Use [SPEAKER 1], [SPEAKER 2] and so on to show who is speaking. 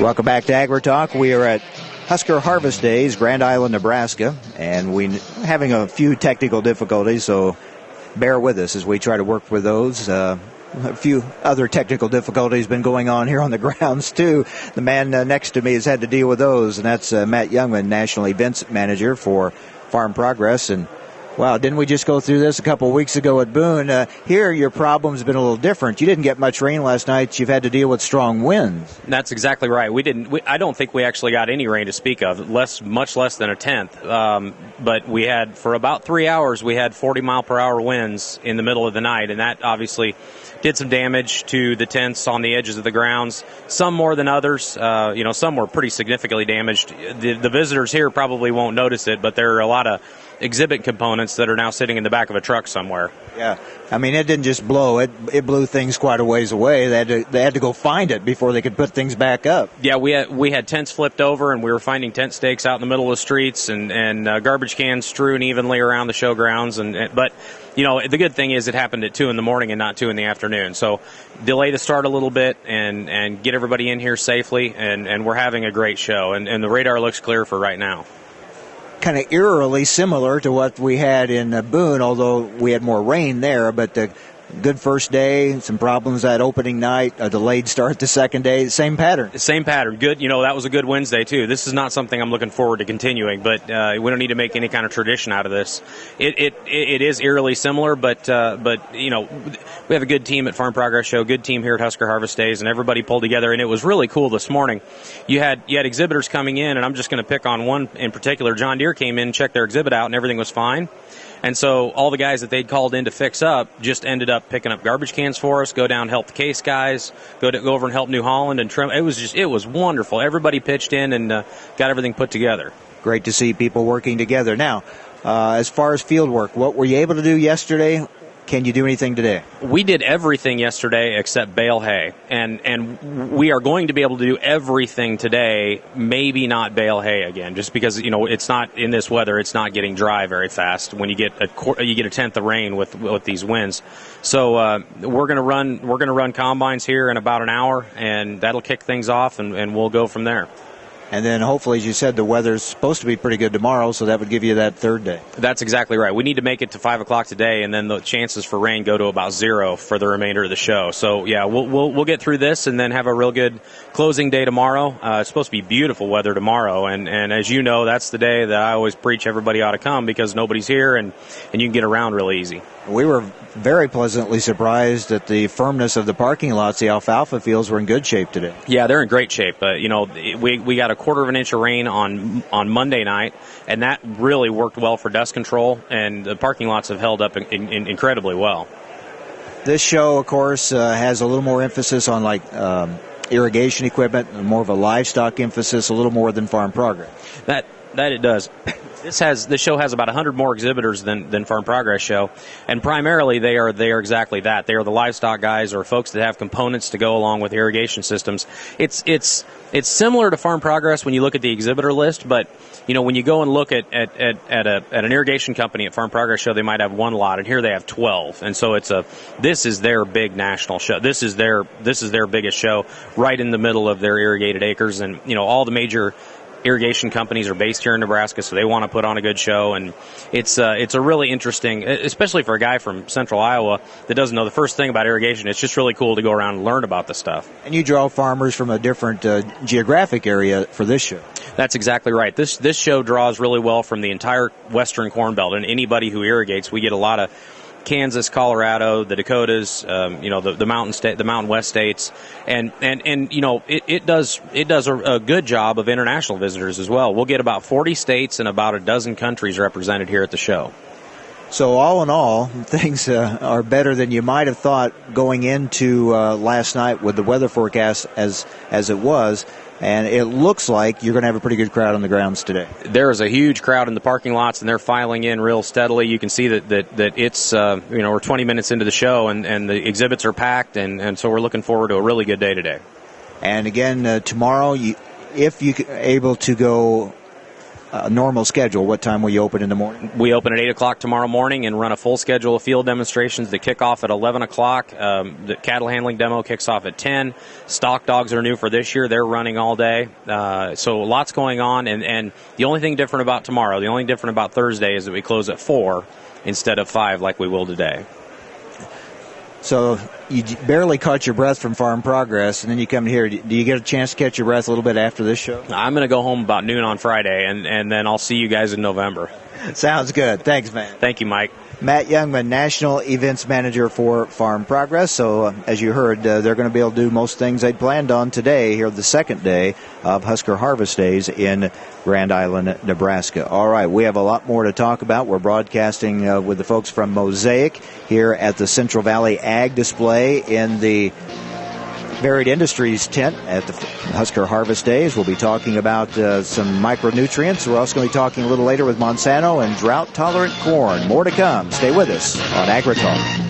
[SPEAKER 1] Welcome back to AgriTalk. We are at Husker Harvest Days, Grand Island, Nebraska, and we're having a few technical difficulties, so bear with us as we try to work with those. A few other technical difficulties been going on here on the grounds, too. The man next to me has had to deal with those, and that's Matt Jungmann, National Events Manager for Farm Progress. And wow, didn't we just go through this a couple of weeks ago at Boone? Here, your problem's been a little different. You didn't get much rain last night. You've had to deal with strong winds.
[SPEAKER 2] That's exactly right. I don't think we actually got any rain to speak of, much less than a tenth. But we had, for about 3 hours, we had 40-mile-per-hour winds in the middle of the night, and that obviously did some damage to the tents on the edges of the grounds. Some more than others. Some were pretty significantly damaged. The visitors here probably won't notice it, but there are a lot of exhibit components that are now sitting in the back of a truck somewhere.
[SPEAKER 1] Yeah, I mean, it didn't just blow. It blew things quite a ways away. They had to go find it before they could put things back up.
[SPEAKER 2] Yeah, we had tents flipped over, and we were finding tent stakes out in the middle of the streets, and garbage cans strewn evenly around the showgrounds. But the good thing is it happened at 2 in the morning and not 2 in the afternoon. So delay the start a little bit and get everybody in here safely, and we're having a great show. And the radar looks clear for right now.
[SPEAKER 1] Kind of eerily similar to what we had in Boone, although we had more rain there, but the good first day, some problems that opening night, a delayed start the second day, same pattern.
[SPEAKER 2] Same pattern. Good. That was a good Wednesday, too. This is not something I'm looking forward to continuing, but we don't need to make any kind of tradition out of this. It is eerily similar, but we have a good team at Farm Progress Show, good team here at Husker Harvest Days, and everybody pulled together, and it was really cool this morning. You had exhibitors coming in, and I'm just going to pick on one in particular. John Deere came in, checked their exhibit out, and everything was fine. And so all the guys that they'd called in to fix up just ended up picking up garbage cans for us, go down, help the case guys, go over and help New Holland and trim. It was wonderful. Everybody pitched in and got everything put together.
[SPEAKER 1] Great to see people working together. Now, as far as field work, what were you able to do yesterday? Can you do anything today?
[SPEAKER 2] We did everything yesterday except bale hay, and we are going to be able to do everything today, maybe not bale hay again, just because it's not, in this weather, it's not getting dry very fast when you get a tenth of rain with these winds. So we're going to run combines here in about an hour, and that'll kick things off, and we'll go from there.
[SPEAKER 1] And then hopefully, as you said, the weather's supposed to be pretty good tomorrow, so that would give you that third day.
[SPEAKER 2] That's exactly right. We need to make it to 5 o'clock today, and then the chances for rain go to about 0 for the remainder of the show. So, yeah, we'll get through this and then have a real good closing day tomorrow. It's supposed to be beautiful weather tomorrow, and as you know, that's the day that I always preach everybody ought to come because nobody's here, and you can get around real easy.
[SPEAKER 1] We were very pleasantly surprised at the firmness of the parking lots. The alfalfa fields were in good shape today.
[SPEAKER 2] Yeah, they're in great shape. We got a quarter of an inch of rain on Monday night, and that really worked well for dust control, and the parking lots have held up incredibly well.
[SPEAKER 1] This show, of course, has a little more emphasis on irrigation equipment, more of a livestock emphasis, a little more than Farm Progress.
[SPEAKER 2] That it does. This show has about 100 more exhibitors than Farm Progress Show, and primarily they are exactly that. They are the livestock guys or folks that have components to go along with irrigation systems. It's similar to Farm Progress when you look at the exhibitor list, but when you go and look at an irrigation company at Farm Progress Show, they might have one lot, and here they have 12, and so this is their big national show. This is their biggest show, right in the middle of their irrigated acres, and all the major irrigation companies are based here in Nebraska, so they want to put on a good show, and it's a really interesting, especially for a guy from central Iowa that doesn't know the first thing about irrigation. It's just really cool to go around and learn about the stuff.
[SPEAKER 1] And you draw farmers from a different geographic area for this show.
[SPEAKER 2] That's exactly right. This show draws really well from the entire western Corn Belt, and anybody who irrigates. We get a lot of Kansas, Colorado, the Dakotas, the Mountain West states, and it does a good job of international visitors as well. We'll get about 40 states and about a dozen countries represented here at the show.
[SPEAKER 1] So all in all, things are better than you might have thought going into last night with the weather forecast as it was. And it looks like you're going to have a pretty good crowd on the grounds today.
[SPEAKER 2] There is a huge crowd in the parking lots, and they're filing in real steadily. You can see that it's, we're 20 minutes into the show, and the exhibits are packed, and so we're looking forward to a really good day today.
[SPEAKER 1] And again, tomorrow, if you're able to go a normal schedule, what time will you open in the morning?
[SPEAKER 2] We open at 8 o'clock tomorrow morning and run a full schedule of field demonstrations that kick off at 11 o'clock. The cattle handling demo kicks off at 10. Stock dogs are new for this year. They're running all day. So lots going on. And the only thing different about tomorrow, the only different about Thursday is that we close at 4 instead of 5 like we will today.
[SPEAKER 1] So you barely caught your breath from Farm Progress, and then you come here. Do you get a chance to catch your breath a little bit after this show?
[SPEAKER 2] I'm going to go home about noon on Friday, and then I'll see you guys in November.
[SPEAKER 1] Sounds good. Thanks, man.
[SPEAKER 2] Thank you, Mike.
[SPEAKER 1] Matt Jungmann, National Events Manager for Farm Progress. So, as you heard, they're going to be able to do most things they'd planned on today, here the second day of Husker Harvest Days in Grand Island, Nebraska. All right, we have a lot more to talk about. We're broadcasting with the folks from Mosaic here at the Central Valley Ag Display in the Varied Industries tent at the Husker Harvest Days. We'll be talking about some micronutrients. We're also going to be talking a little later with Monsanto and drought-tolerant corn. More to come. Stay with us on AgriTalk.